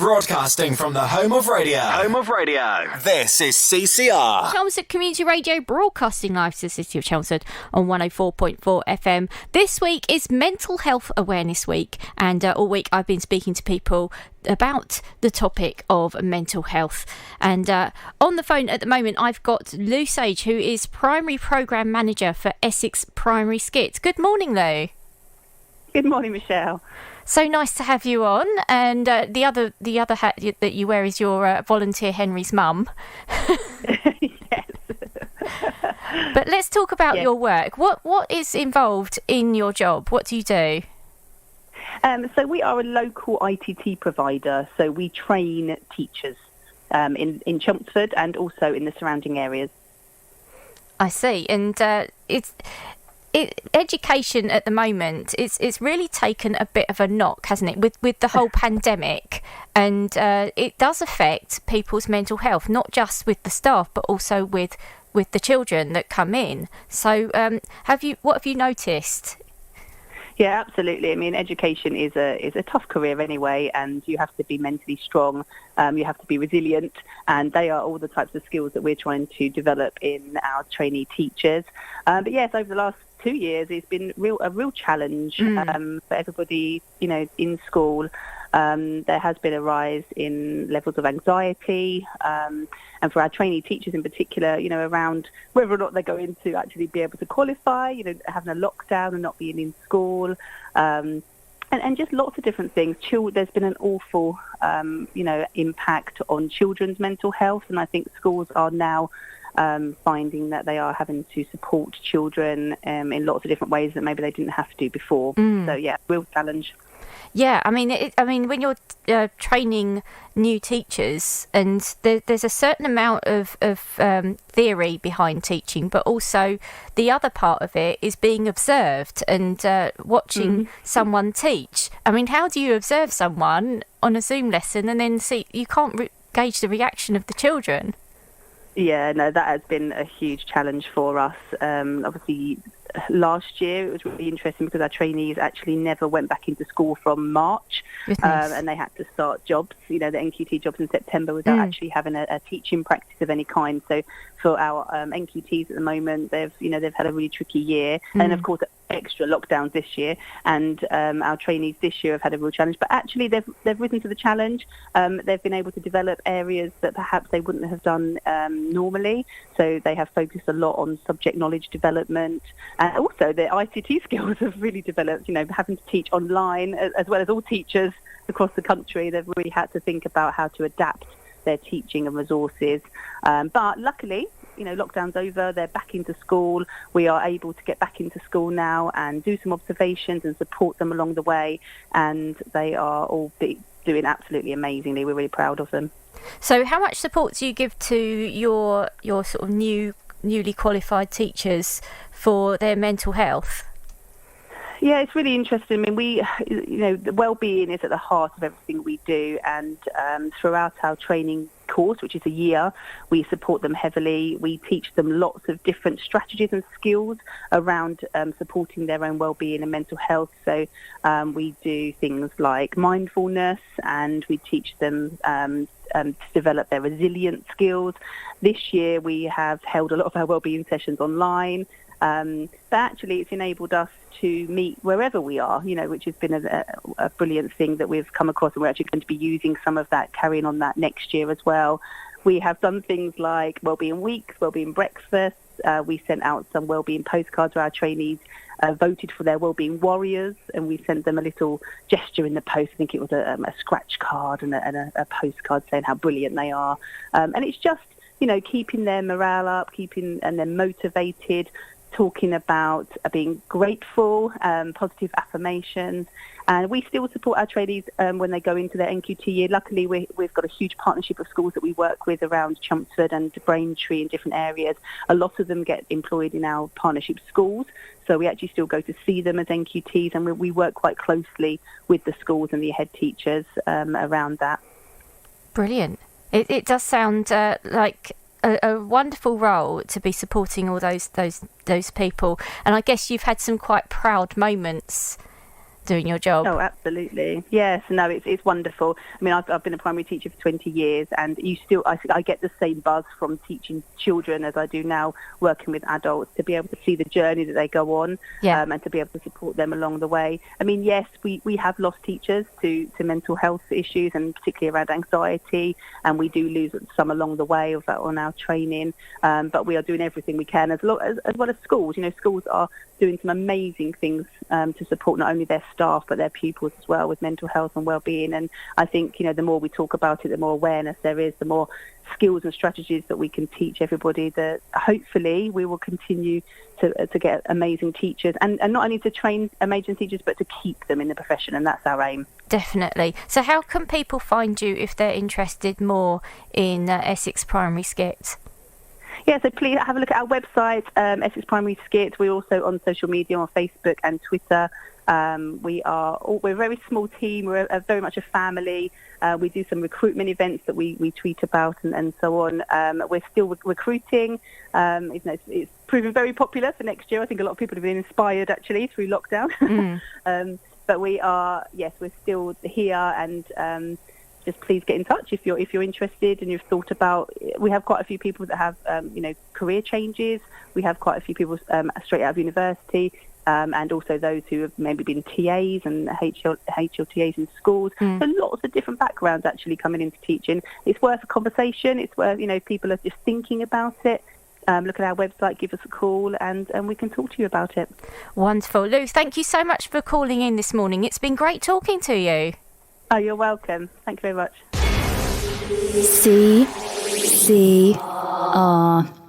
Broadcasting from the home of radio. This is CCR. Chelmsford Community Radio, broadcasting live to the city of Chelmsford on 104.4 FM. This week is Mental Health Awareness Week, and all week I've been speaking to people about the topic of mental health. And on the phone at the moment, I've got Louise, who is Primary Programme Manager for Essex Primary Skits. Good morning, Lou. Good morning, Michelle. So nice to have you on. And the other hat that you wear is your volunteer Henry's mum. Yes. But let's talk about your work. What is involved in your job? What do you do? So we are a local ITT provider. So we train teachers in Chelmsford and also in the surrounding areas. I see. And education at the moment, it's really taken a bit of a knock, hasn't it, with the whole pandemic, and it does affect people's mental health, not just with the staff but also with the children that come in. So what have you noticed? Yeah, absolutely. I mean, education is a tough career anyway, and you have to be mentally strong, you have to be resilient, and they are all the types of skills that we're trying to develop in our trainee teachers. But yes, over the last 2 years, it's been a real challenge for everybody, in school. There has been a rise in levels of anxiety, and for our trainee teachers in particular, around whether or not they're going to actually be able to qualify, having a lockdown and not being in school, and just lots of different things. There's been an awful, impact on children's mental health, and I think schools are now finding that they are having to support children in lots of different ways that maybe they didn't have to before. So yeah, real challenge. Yeah, I mean, when you're training new teachers, and there's a certain amount of theory behind teaching, but also the other part of it is being observed and watching someone teach. I mean, how do you observe someone on a Zoom lesson and then see you can't gauge the reaction of the children? Yeah, no, that has been a huge challenge for us. Obviously, last year it was really interesting because our trainees actually never went back into school from March, and they had to start jobs, the NQT jobs in September, without actually having a teaching practice of any kind. So for our NQTs at the moment, they've had a really tricky year, and of course extra lockdowns this year, and our trainees this year have had a real challenge, but actually they've risen to the challenge. They've been able to develop areas that perhaps they wouldn't have done normally, so they have focused a lot on subject knowledge development, and also their ICT skills have really developed, having to teach online as well as all teachers across the country. They've really had to think about how to adapt their teaching and resources, but luckily, lockdown's over, they're back into school. We are able to get back into school now and do some observations and support them along the way, and they are all doing absolutely amazingly. We're really proud of them. So how much support do you give to your sort of newly qualified teachers for their mental health? Yeah, it's really interesting. I mean, the wellbeing is at the heart of everything we do, and throughout our training course, which is a year, we support them heavily. We teach them lots of different strategies and skills around supporting their own wellbeing and mental health. So we do things like mindfulness, and we teach them to develop their resilience skills. This year we have held a lot of our wellbeing sessions online. But actually it's enabled us to meet wherever we are, which has been a brilliant thing that we've come across, and we're actually going to be using some of that, carrying on that next year as well. We have done things like wellbeing weeks, wellbeing breakfasts. We sent out some wellbeing postcards where our trainees voted for their wellbeing warriors, and we sent them a little gesture in the post. I think it was a scratch card and a postcard saying how brilliant they are. And it's just, keeping their morale up, keeping them motivated, talking about being grateful, positive affirmations. And we still support our trainees when they go into their NQT year. Luckily, we've got a huge partnership of schools that we work with around Chelmsford and Braintree in different areas. A lot of them get employed in our partnership schools, so we actually still go to see them as NQTs, and we work quite closely with the schools and the head teachers around that. Brilliant. It does sound like a wonderful role to be supporting all those people, and I guess you've had some quite proud moments doing your job. Oh, absolutely. Yes, no, it's wonderful. I mean, I've been a primary teacher for 20 years, and I get the same buzz from teaching children as I do now working with adults, to be able to see the journey that they go on, and to be able to support them along the way. I mean, yes, we have lost teachers to mental health issues, and particularly around anxiety, and we do lose some along the way of that on our training, but we are doing everything we can, as well as schools. You know, schools are doing some amazing things to support not only their staff but their pupils as well with mental health and well-being. And I think, you know, the more we talk about it, the more awareness there is, the more skills and strategies that we can teach everybody, that hopefully we will continue to get amazing teachers, and not only to train amazing teachers but to keep them in the profession, and that's our aim. Definitely. So how can people find you if they're interested more in Essex Primary Skit? Yeah, so please have a look at our website, Essex Primary Skit. We're also on social media, on Facebook and Twitter. We're a very small team. We're very much a family. We do some recruitment events that we tweet about and so on. We're still recruiting. It's proven very popular for next year. I think a lot of people have been inspired actually through lockdown. But we're still here, and just please get in touch if you're interested and you've thought about. We have quite a few people that have career changes. We have quite a few people straight out of university, and also those who have maybe been TAs and HLTAs in schools. So lots of different backgrounds actually coming into teaching. It's worth a conversation. It's worth, people are just thinking about it. Look at our website, give us a call, and we can talk to you about it. Wonderful. Lou, thank you so much for calling in this morning. It's been great talking to you. Oh, you're welcome. Thank you very much. CCR.